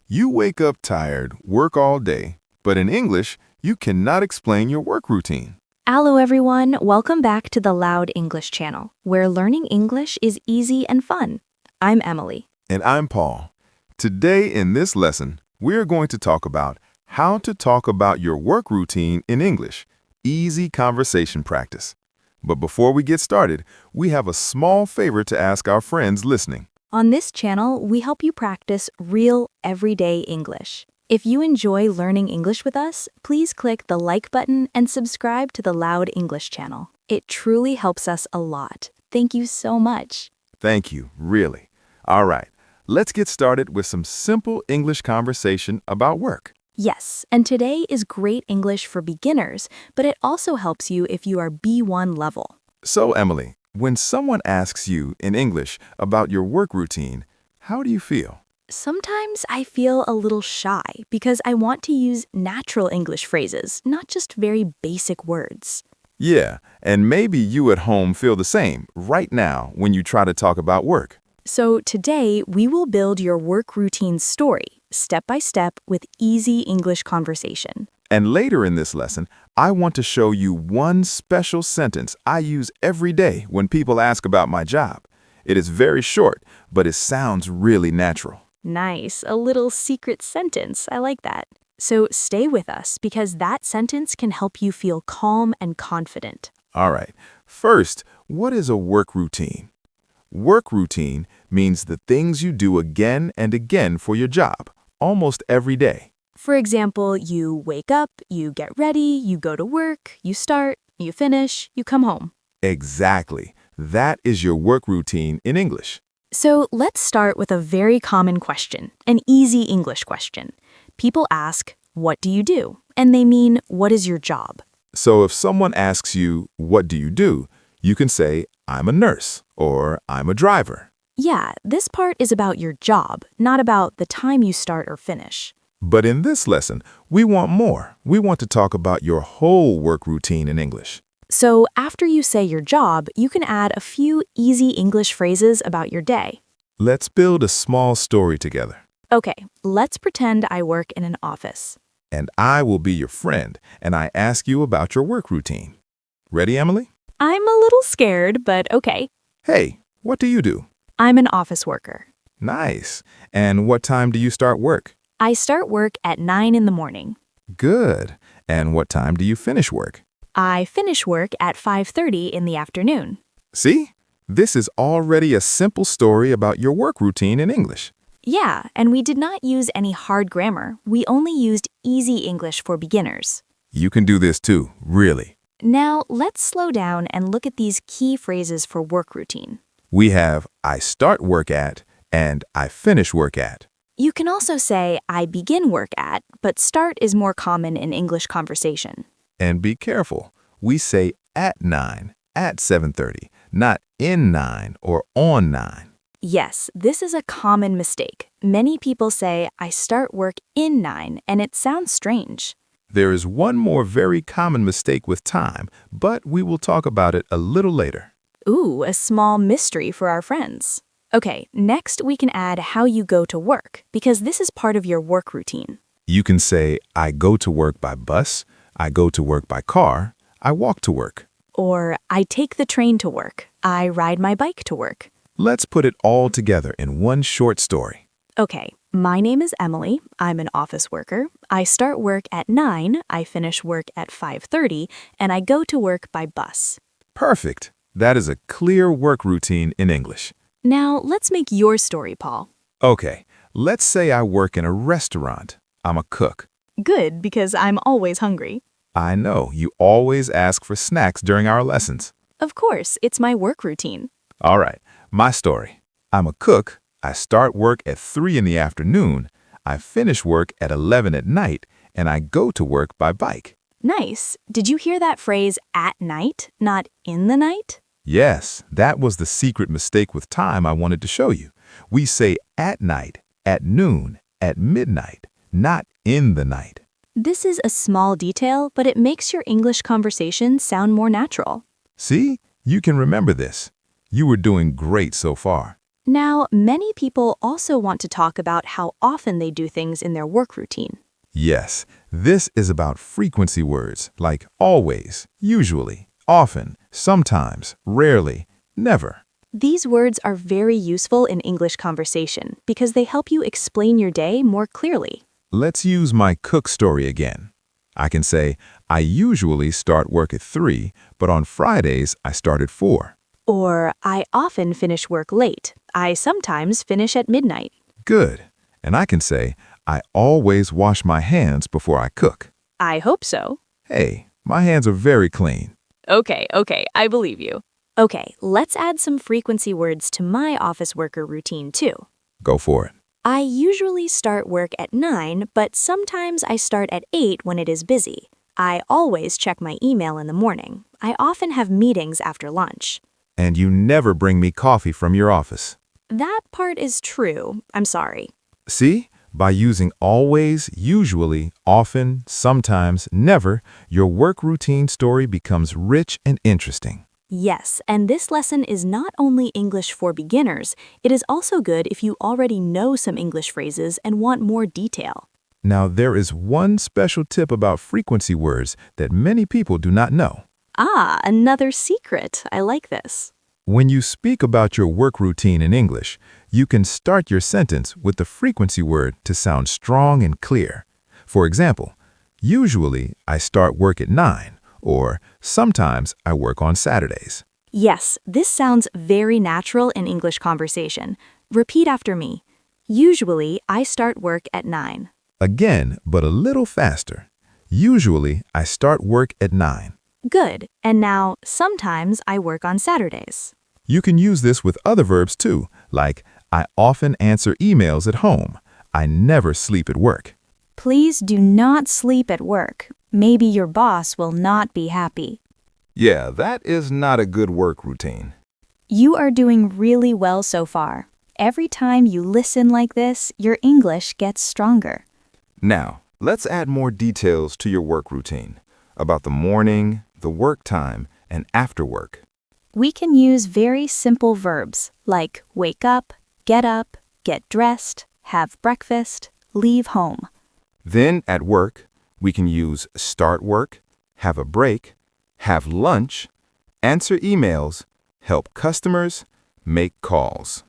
You wake up tired, work all day, but in English, you cannot explain your work routine. Hello everyone, welcome back to the Loud English channel, where learning English is easy and fun. I'm Emily. And I'm Paul. Today in this lesson, we're going to talk about how to talk about your work routine in English. Easy conversation practice. But before we get started, we have a small favor to ask our friends listening. On this channel, we help you practice real, everyday English. If you enjoy learning English with us, please click the like button and subscribe to the Loud English channel. It truly helps us a lot. Thank you so much. Thank you, really. All right, let's get started with some simple English conversation about work. Yes, and today is great English for beginners, but it also helps you if you are B1 level. So, Emily, when someone asks you in English about your work routine, how do you feel? Sometimes I feel a little shy because I want to use natural English phrases, not just very basic words. Yeah, and maybe you at home feel the same right now when you try to talk about work. So today, we will build your work routine story, step by step, with easy English conversation. And later in this lesson, I want to show you one special sentence I use every day when people ask about my job. It is very short, but it sounds really natural. Nice, a little secret sentence. I like that. So stay with us because that sentence can help you feel calm and confident. All right, first, what is a work routine? Work routine means the things you do again and again for your job, almost every day. For example, you wake up, you get ready, you go to work, you start, you finish, you come home. Exactly. That is your work routine in English. So let's start with a very common question, an easy English question. People ask, what do you do? And they mean, what is your job? So if someone asks you, what do? You can say, I'm a nurse, or I'm a driver. Yeah, this part is about your job, not about the time you start or finish. But in this lesson, we want more. We want to talk about your whole work routine in English. So after you say your job, you can add a few easy English phrases about your day. Let's build a small story together. Okay, let's pretend I work in an office. And I will be your friend, and I ask you about your work routine. Ready, Emily? I'm a little scared, but okay. Hey, what do you do? I'm an office worker. Nice. And what time do you start work? I start work at 9 in the morning. Good. And what time do you finish work? I finish work at 5:30 in the afternoon. See? This is already a simple story about your work routine in English. Yeah, and we did not use any hard grammar. We only used easy English for beginners. You can do this too, really. Now, let's slow down and look at these key phrases for work routine. We have I start work at and I finish work at. You can also say I begin work at, but start is more common in English conversation. And be careful. We say at 9, at 7:30, not in 9 or on 9. Yes, this is a common mistake. Many people say I start work in 9, and it sounds strange. There is one more very common mistake with time, but we will talk about it a little later. Ooh, a small mystery for our friends. Okay, next we can add how you go to work, because this is part of your work routine. You can say, I go to work by bus, I go to work by car, I walk to work. Or I take the train to work, I ride my bike to work. Let's put it all together in one short story. Okay, my name is Emily. I'm an office worker. I start work at 9, I finish work at 5:30, and I go to work by bus. Perfect. That is a clear work routine in English. Now, let's make your story, Paul. Okay, let's say I work in a restaurant. I'm a cook. Good, because I'm always hungry. I know, you always ask for snacks during our lessons. Of course, it's my work routine. All right, my story. I'm a cook. I start work at 3 in the afternoon. I finish work at 11 at night, and I go to work by bike. Nice. Did you hear that phrase at night, not in the night? Yes, that was the secret mistake with time I wanted to show you. We say at night, at noon, at midnight, not in the night. This is a small detail, but it makes your English conversation sound more natural. See, you can remember this. You were doing great so far. Now, many people also want to talk about how often they do things in their work routine. Yes, this is about frequency words like always, usually, often, sometimes, rarely, never. These words are very useful in English conversation because they help you explain your day more clearly. Let's use my cook story again. I can say, I usually start work at 3, but on Fridays I start at 4. Or, I often finish work late. I sometimes finish at midnight. Good. And I can say, I always wash my hands before I cook. I hope so. Hey, my hands are very clean. Okay, I believe you. Okay, let's add some frequency words to my office worker routine too. Go for it. I usually start work at 9, but sometimes I start at 8 when it is busy. I always check my email in the morning. I often have meetings after lunch. And you never bring me coffee from your office. That part is true. I'm sorry. See? By using always, usually, often, sometimes, never, your work routine story becomes rich and interesting. Yes, and this lesson is not only English for beginners, it is also good if you already know some English phrases and want more detail. Now, there is one special tip about frequency words that many people do not know. Ah, another secret. I like this. When you speak about your work routine in English, you can start your sentence with the frequency word to sound strong and clear. For example, usually I start work at 9, or sometimes I work on Saturdays. Yes, this sounds very natural in English conversation. Repeat after me. Usually, I start work at 9. Again, but a little faster. Usually I start work at 9. Good. And now, sometimes I work on Saturdays. You can use this with other verbs too, like I often answer emails at home. I never sleep at work. Please do not sleep at work. Maybe your boss will not be happy. Yeah, that is not a good work routine. You are doing really well so far. Every time you listen like this, your English gets stronger. Now, let's add more details to your work routine about the morning, the work time, and after work. We can use very simple verbs like wake up, get dressed, have breakfast, leave home. Then at work, we can use start work, have a break, have lunch, answer emails, help customers, make calls.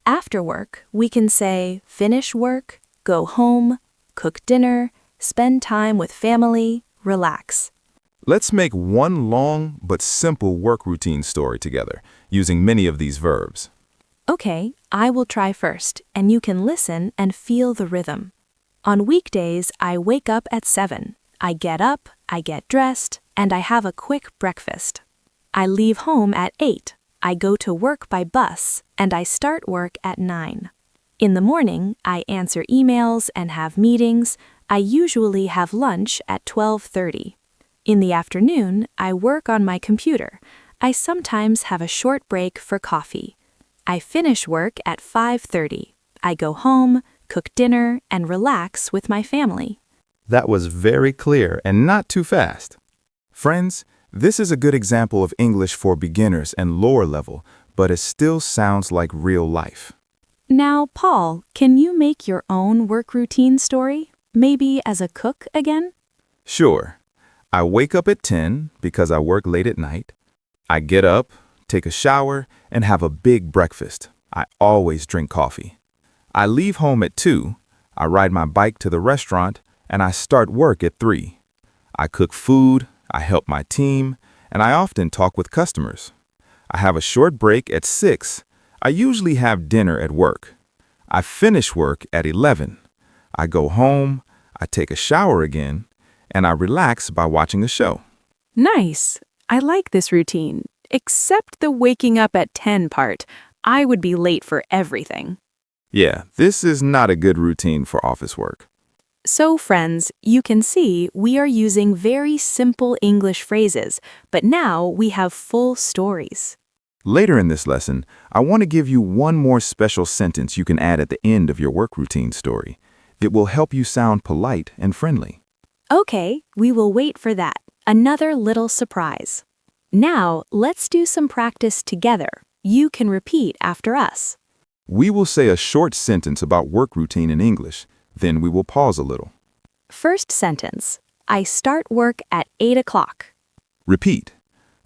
After work, we can say finish work, go home, cook dinner, spend time with family, relax. Let's make one long but simple work routine story together, using many of these verbs. Okay, I will try first, and you can listen and feel the rhythm. On weekdays, I wake up at 7. I get up, I get dressed, and I have a quick breakfast. I leave home at 8. I go to work by bus, and I start work at 9. In the morning, I answer emails and have meetings. I usually have lunch at 12:30. In the afternoon, I work on my computer. I sometimes have a short break for coffee. I finish work at 5:30. I go home, cook dinner, and relax with my family. That was very clear and not too fast. Friends, this is a good example of English for beginners and lower level, but it still sounds like real life. Now, Paul, can you make your own work routine story? Maybe as a cook again? Sure. I wake up at 10 because I work late at night. I get up, take a shower, and have a big breakfast. I always drink coffee. I leave home at 2. I ride my bike to the restaurant, and I start work at 3. I cook food, I help my team, and I often talk with customers. I have a short break at 6. I usually have dinner at work. I finish work at 11. I go home, I take a shower again, and I relax by watching a show. Nice. I like this routine, except the waking up at 10 part. I would be late for everything. Yeah, this is not a good routine for office work. So, friends, you can see we are using very simple English phrases, but now we have full stories. Later in this lesson, I want to give you one more special sentence you can add at the end of your work routine story. It will help you sound polite and friendly. Okay, we will wait for that. Another little surprise. Now, let's do some practice together. You can repeat after us. We will say a short sentence about work routine in English, then we will pause a little. First sentence. I start work at 8 o'clock. Repeat.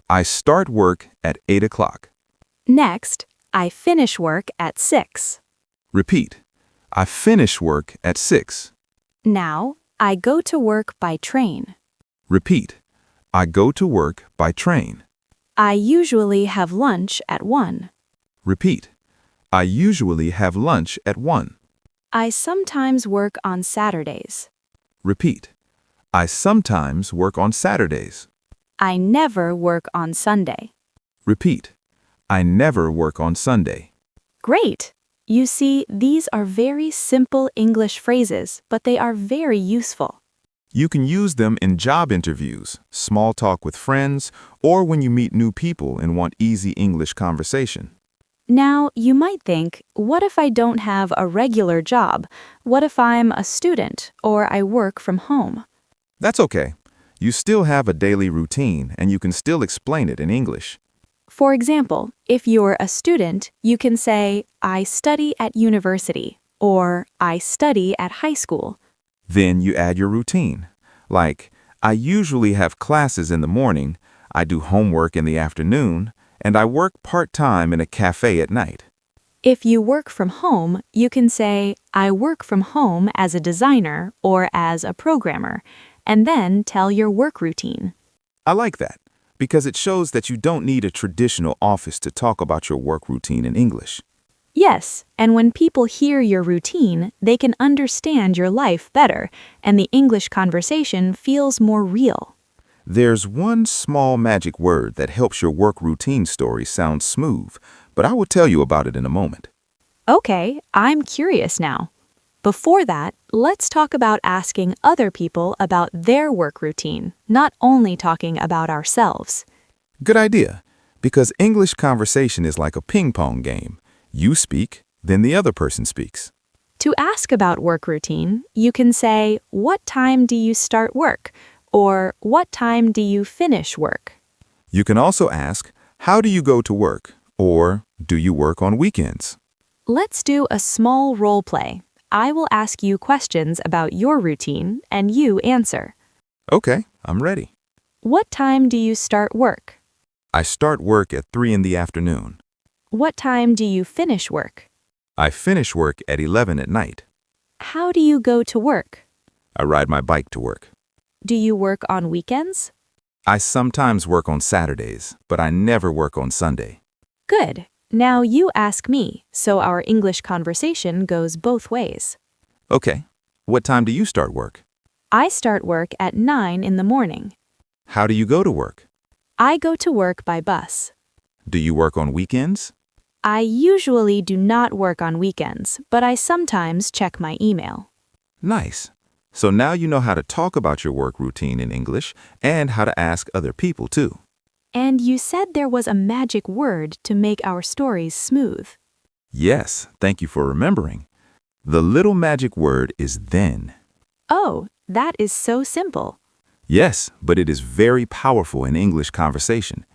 I start work at 8 o'clock. Next, I finish work at 6. Repeat. I finish work at 6. Now, I go to work by train. Repeat. I go to work by train. I usually have lunch at 1. Repeat. I usually have lunch at 1. I sometimes work on Saturdays. Repeat. I sometimes work on Saturdays. I never work on Sunday. Repeat. I never work on Sunday. Great! You see, these are very simple English phrases, but they are very useful. You can use them in job interviews, small talk with friends, or when you meet new people and want easy English conversation. Now, you might think, what if I don't have a regular job? What if I'm a student or I work from home? That's okay. You still have a daily routine and you can still explain it in English. For example, if you're a student, you can say, I study at university, or I study at high school. Then you add your routine. Like, I usually have classes in the morning, I do homework in the afternoon, and I work part-time in a cafe at night. If you work from home, you can say, I work from home as a designer or as a programmer, and then tell your work routine. I like that, because it shows that you don't need a traditional office to talk about your work routine in English. Yes, and when people hear your routine, they can understand your life better, and the English conversation feels more real. There's one small magic word that helps your work routine story sound smooth, but I will tell you about it in a moment. Okay, I'm curious now. Before that, let's talk about asking other people about their work routine, not only talking about ourselves. Good idea, because English conversation is like a ping-pong game. You speak, then the other person speaks. To ask about work routine, you can say, what time do you start work? Or what time do you finish work? You can also ask, how do you go to work? Or do you work on weekends? Let's do a small role play. I will ask you questions about your routine, and you answer. Okay, I'm ready. What time do you start work? I start work at 3 in the afternoon. What time do you finish work? I finish work at 11 at night. How do you go to work? I ride my bike to work. Do you work on weekends? I sometimes work on Saturdays, but I never work on Sunday. Good. Now you ask me, so our English conversation goes both ways. Okay, what time do you start work? I start work at 9 in the morning. How do you go to work? I go to work by bus. Do you work on weekends? I usually do not work on weekends, but I sometimes check my email. Nice. So now you know how to talk about your work routine in English and how to ask other people too. And you said there was a magic word to make our stories smooth. Yes, thank you for remembering. The little magic word is then. Oh, that is so simple. Yes, but it is very powerful in English conversation.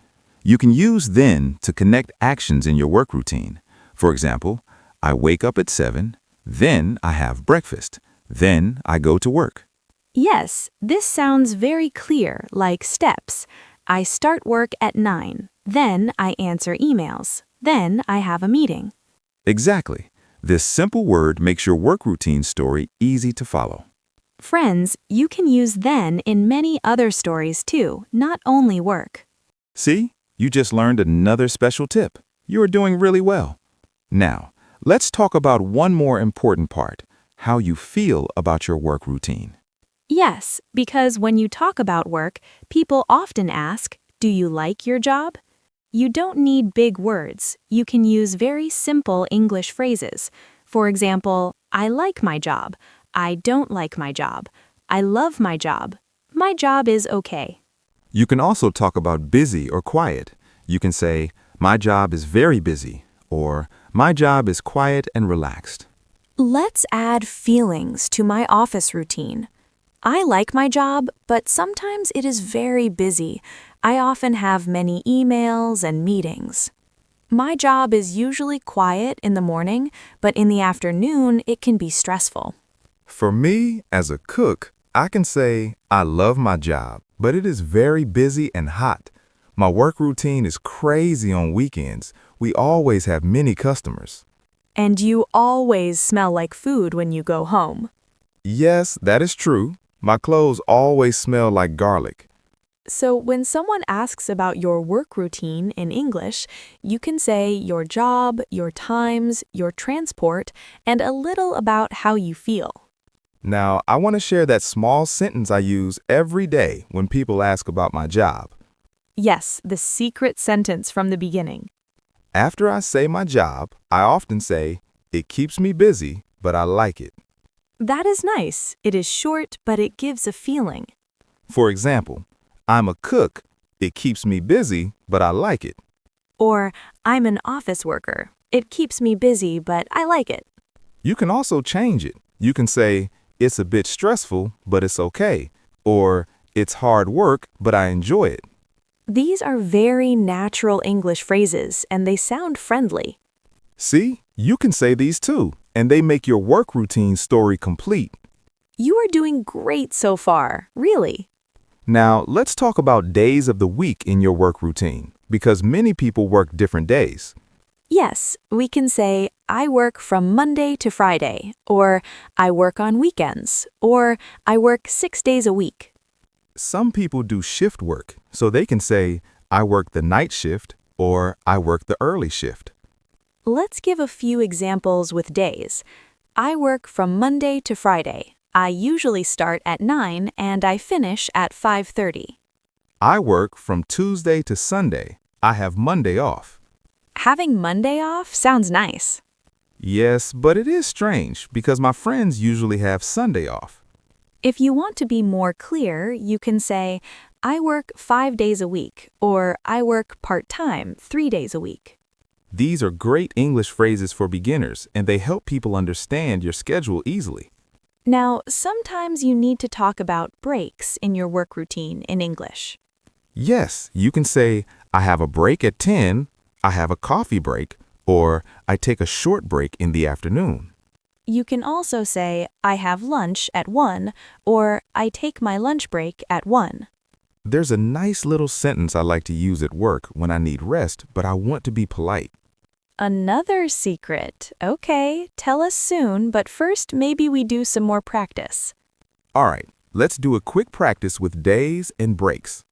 You can use then to connect actions in your work routine. For example, I wake up at 7, then I have breakfast, then I go to work. Yes, this sounds very clear, like steps. I start work at 9, then I answer emails, then I have a meeting. Exactly. This simple word makes your work routine story easy to follow. Friends, you can use then in many other stories too, not only work. See? You just learned another special tip. You are doing really well. Now, let's talk about one more important part, how you feel about your work routine. Yes, because when you talk about work, people often ask, do you like your job? You don't need big words. You can use very simple English phrases. For example, I like my job. I don't like my job. I love my job. My job is okay. You can also talk about busy or quiet. You can say, my job is very busy, or my job is quiet and relaxed. Let's add feelings to my office routine. I like my job, but sometimes it is very busy. I often have many emails and meetings. My job is usually quiet in the morning, but in the afternoon it can be stressful. For me, as a cook, I can say I love my job, but it is very busy and hot. My work routine is crazy on weekends. We always have many customers. And you always smell like food when you go home. Yes, that is true. My clothes always smell like garlic. So when someone asks about your work routine in English, you can say your job, your times, your transport, and a little about how you feel. Now, I want to share that small sentence I use every day when people ask about my job. Yes, the secret sentence from the beginning. After I say my job, I often say, it keeps me busy, but I like it. That is nice. It is short, but it gives a feeling. For example, I'm a cook. It keeps me busy, but I like it. Or, I'm an office worker. It keeps me busy, but I like it. You can also change it. You can say, it's a bit stressful, but it's okay. Or, it's hard work, but I enjoy it. These are very natural English phrases, and they sound friendly. See, you can say these too, and they make your work routine story complete. You are doing great so far, really. Now, let's talk about days of the week in your work routine, because many people work different days. Yes, we can say, I work from Monday to Friday, or I work on weekends, or I work 6 days a week. Some people do shift work, so they can say, I work the night shift, or I work the early shift. Let's give a few examples with days. I work from Monday to Friday. I usually start at 9 and I finish at 5:30. I work from Tuesday to Sunday. I have Monday off. Having Monday off sounds nice. Yes, but it is strange because my friends usually have Sunday off. If you want to be more clear, you can say, I work 5 days a week, or I work part-time 3 days a week. These are great English phrases for beginners, and they help people understand your schedule easily. Now, sometimes you need to talk about breaks in your work routine in English. Yes, you can say, I have a break at 10, I have a coffee break, or I take a short break in the afternoon. You can also say, I have lunch at 1, or I take my lunch break at 1. There's a nice little sentence I like to use at work when I need rest, but I want to be polite. Another secret. Okay, tell us soon, but first maybe we do some more practice. All right, let's do a quick practice with days and breaks.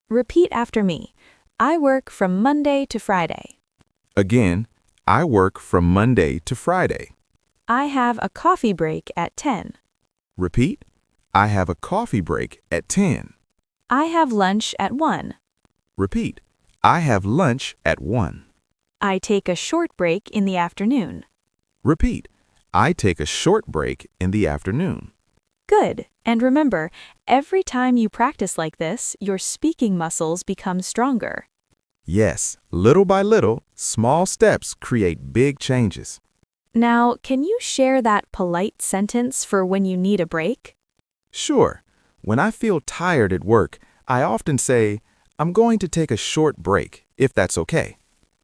Repeat after me. I work from Monday to Friday. Again, I work from Monday to Friday. I have a coffee break at 10. Repeat, I have a coffee break at 10. I have lunch at 1. Repeat, I have lunch at 1. I take a short break in the afternoon. Repeat, I take a short break in the afternoon. Good. And remember, every time you practice like this, your speaking muscles become stronger. Yes, little by little, small steps create big changes. Now, can you share that polite sentence for when you need a break? Sure, when I feel tired at work, I often say, I'm going to take a short break, if that's okay.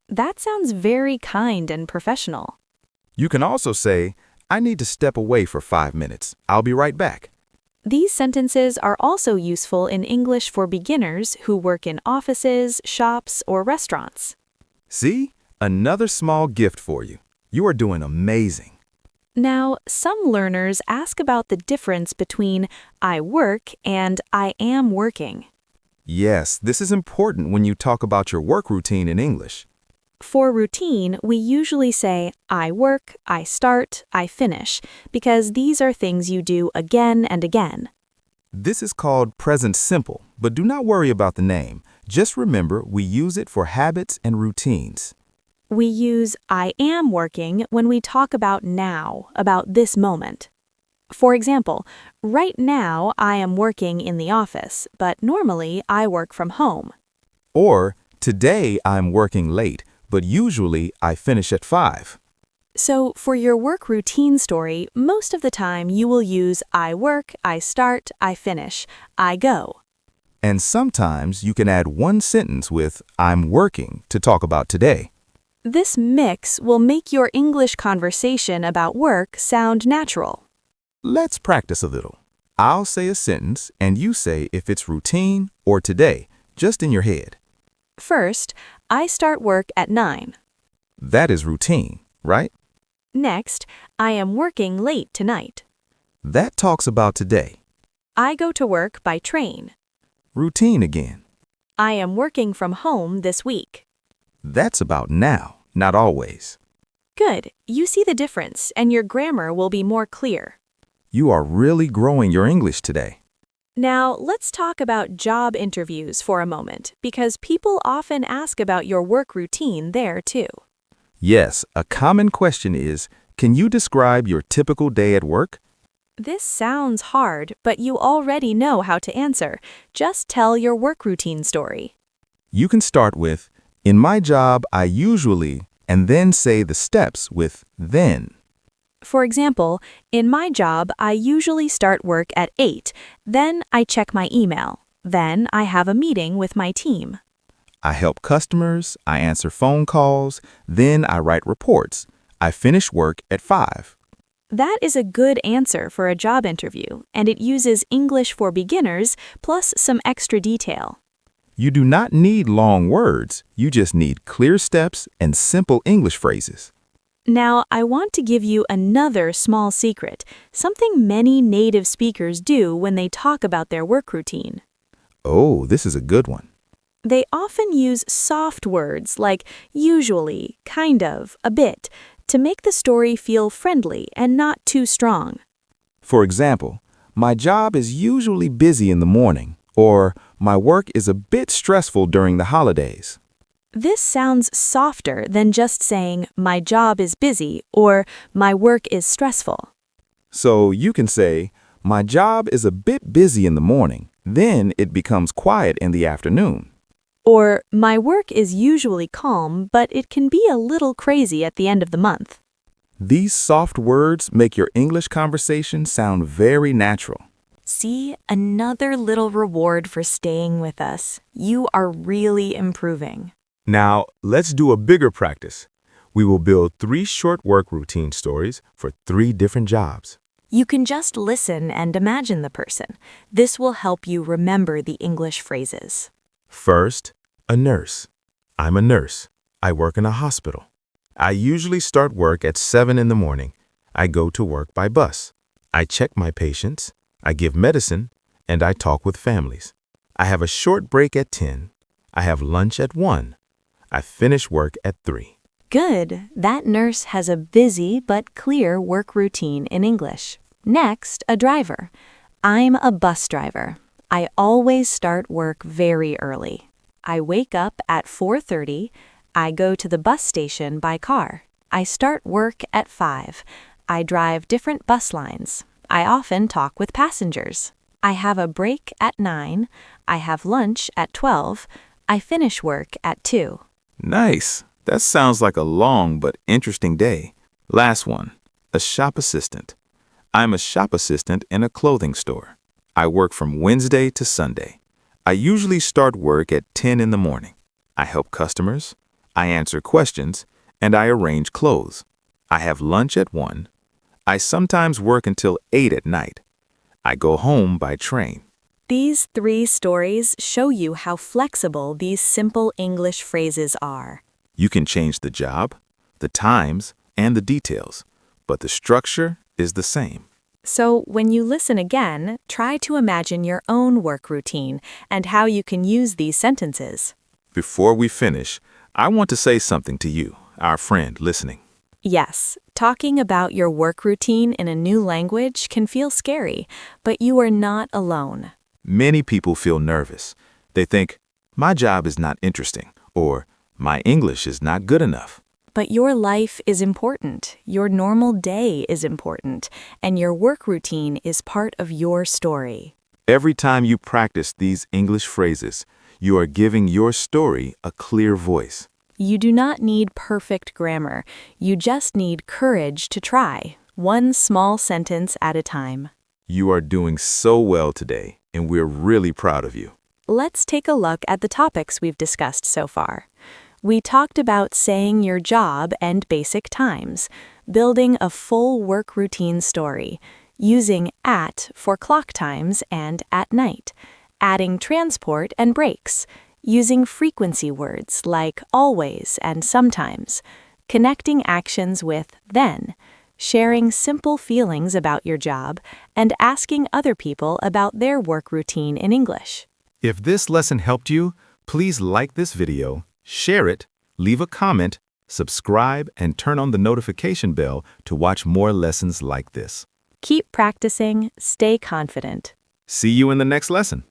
That sounds very kind and professional. You can also say, I need to step away for 5 minutes. I'll be right back. These sentences are also useful in English for beginners who work in offices, shops, or restaurants. See? Another small gift for you. You are doing amazing. Now, some learners ask about the difference between I work and I am working. Yes, this is important when you talk about your work routine in English. For routine, we usually say, I work, I start, I finish, because these are things you do again and again. This is called present simple, but do not worry about the name. Just remember we use it for habits and routines. We use I am working when we talk about now, about this moment. For example, right now I am working in the office, but normally I work from home. Or, today I'm working late, but usually I finish at 5. So for your work routine story, most of the time you will use I work, I start, I finish, I go. And sometimes you can add one sentence with I'm working to talk about today. This mix will make your English conversation about work sound natural. Let's practice a little. I'll say a sentence and you say if it's routine or today, just in your head. First, I start work at 9. That is routine, right? Next, I am working late tonight. That talks about today. I go to work by train. Routine again. I am working from home this week. That's about now, not always. Good. You see the difference, and your grammar will be more clear. You are really growing your English today. Now, let's talk about job interviews for a moment, because people often ask about your work routine there too. Yes, a common question is, can you describe your typical day at work? This sounds hard, but you already know how to answer. Just tell your work routine story. You can start with, in my job, I usually, and then say the steps with then. For example, in my job, I usually start work at 8, then I check my email. Then I have a meeting with my team. I help customers, I answer phone calls, then I write reports. I finish work at 5. That is a good answer for a job interview, and it uses English for beginners plus some extra detail. You do not need long words, you just need clear steps and simple English phrases. Now, I want to give you another small secret, something many native speakers do when they talk about their work routine. Oh, this is a good one. They often use soft words like usually, kind of, a bit, to make the story feel friendly and not too strong. For example, my job is usually busy in the morning, or my work is a bit stressful during the holidays. This sounds softer than just saying, my job is busy or my work is stressful. So you can say, my job is a bit busy in the morning, then it becomes quiet in the afternoon. Or, my work is usually calm, but it can be a little crazy at the end of the month. These soft words make your English conversation sound very natural. See, another little reward for staying with us. You are really improving. Now, let's do a bigger practice. We will build 3 short work routine stories for 3 different jobs. You can just listen and imagine the person. This will help you remember the English phrases. First, a nurse. I'm a nurse. I work in a hospital. I usually start work at 7 in the morning. I go to work by bus. I check my patients. I give medicine, and I talk with families. I have a short break at 10. I have lunch at 1. I finish work at 3. Good. That nurse has a busy but clear work routine in English. Next, a driver. I'm a bus driver. I always start work very early. I wake up at 4:30. I go to the bus station by car. I start work at 5. I drive different bus lines. I often talk with passengers. I have a break at 9. I have lunch at 12. I finish work at 2. Nice. That sounds like a long but interesting day. Last one, a shop assistant. I'm a shop assistant in a clothing store. I work from Wednesday to Sunday. I usually start work at 10 in the morning. I help customers, I answer questions, and I arrange clothes. I have lunch at 1. I sometimes work until 8 at night. I go home by train. These 3 stories show you how flexible these simple English phrases are. You can change the job, the times, and the details, but the structure is the same. So, when you listen again, try to imagine your own work routine and how you can use these sentences. Before we finish, I want to say something to you, our friend listening. Yes, talking about your work routine in a new language can feel scary, but you are not alone. Many people feel nervous. They think, my job is not interesting, or my English is not good enough. But your life is important, your normal day is important, and your work routine is part of your story. Every time you practice these English phrases, you are giving your story a clear voice. You do not need perfect grammar, you just need courage to try, one small sentence at a time. You are doing so well today, and we're really proud of you. Let's take a look at the topics we've discussed so far. We talked about saying your job and basic times, building a full work routine story, using at for clock times and at night, adding transport and breaks, using frequency words like always and sometimes, connecting actions with then, sharing simple feelings about your job, and asking other people about their work routine in English. If this lesson helped you, please like this video, share it, leave a comment, subscribe, and turn on the notification bell to watch more lessons like this. Keep practicing, stay confident. See you in the next lesson.